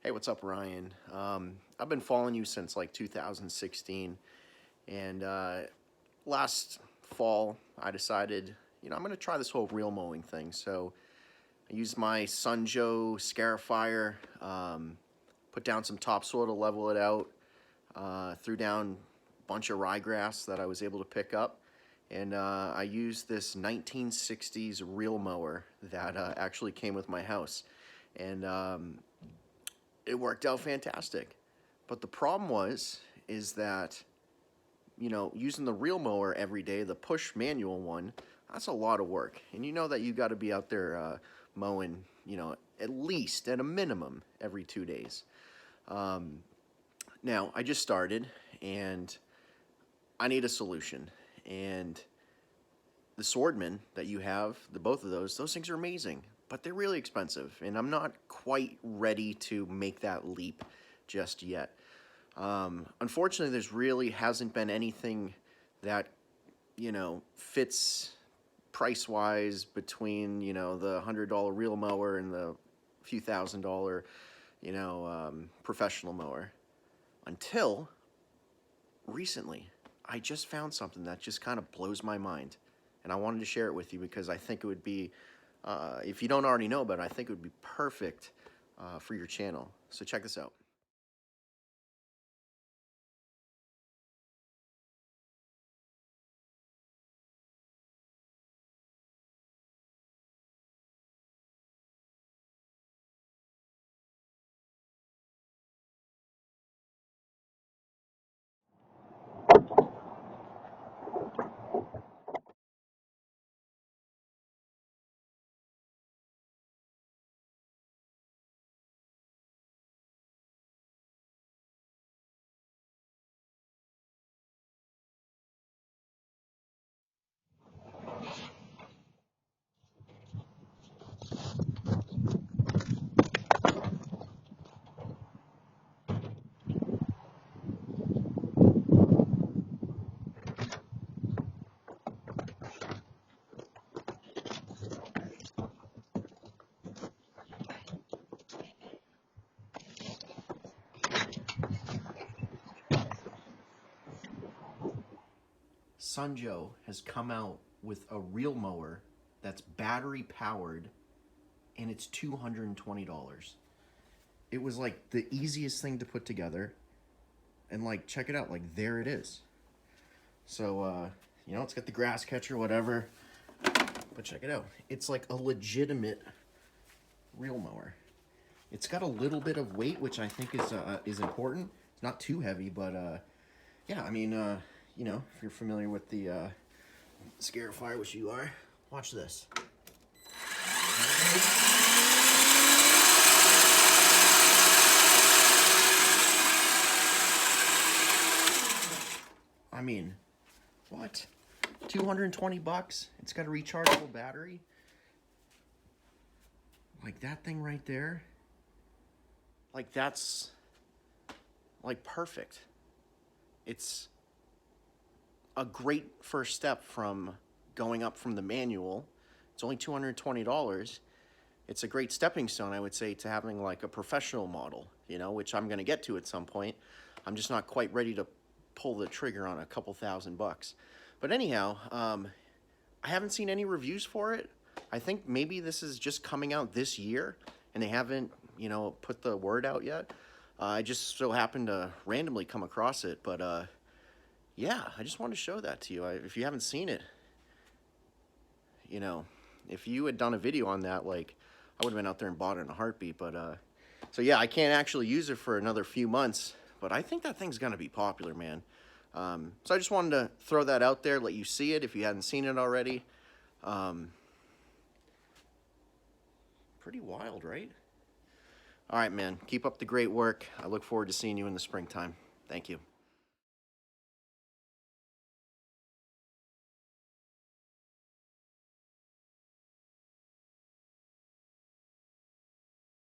Hey, what's up, Ryan? I've been following you since like 2016, and last fall I decided, I'm going to try this whole reel mowing thing. So I used my Sunjo scarifier, put down some topsoil to level it out, threw down a bunch of ryegrass that I was able to pick up, and I used this 1960s reel mower that actually came with my house, and it worked out fantastic. But the problem is that, using the reel mower every day, the push manual one, that's a lot of work. And you know that you got to be out there mowing, at least at a minimum every 2 days. Now, I just started and I need a solution. And the Swordman that you have, both of those things are amazing, but they're really expensive, and I'm not quite ready to make that leap just yet. Unfortunately, there's really hasn't been anything that, fits price-wise between, the $100 reel mower and the few $1,000, professional mower. Until recently, I just found something that just kind of blows my mind. And I wanted to share it with you because I think it would be, if you don't already know about it, I think it would be perfect for your channel. So check this out. Sunjo has come out with a reel mower that's battery powered, and it's $220. It was like the easiest thing to put together, and like, check it out, like there it is. So it's got the grass catcher, whatever, but check it out. It's like a legitimate reel mower. It's got a little bit of weight, which I think is important. It's not too heavy, but yeah, I mean, if you're familiar with the scarifier, which you are, watch this. I mean, what? 220 bucks? It's got a rechargeable battery? Like that thing right there? Like that's like perfect. It's a great first step from going up from the manual. It's only $220. It's a great stepping stone, I would say, to having like a professional model, which I'm going to get to at some point. I'm just not quite ready to pull the trigger on a couple $1,000. But anyhow, I haven't seen any reviews for it. I think maybe this is just coming out this year and they haven't, put the word out yet. I just so happened to randomly come across it, but yeah, I just wanted to show that to you. If you haven't seen it, if you had done a video on that, like, I would have been out there and bought it in a heartbeat. But so yeah, I can't actually use it for another few months, but I think that thing's gonna be popular, man. So I just wanted to throw that out there, let you see it if you hadn't seen it already. Pretty wild, right? All right, man. Keep up the great work. I look forward to seeing you in the springtime. Thank you.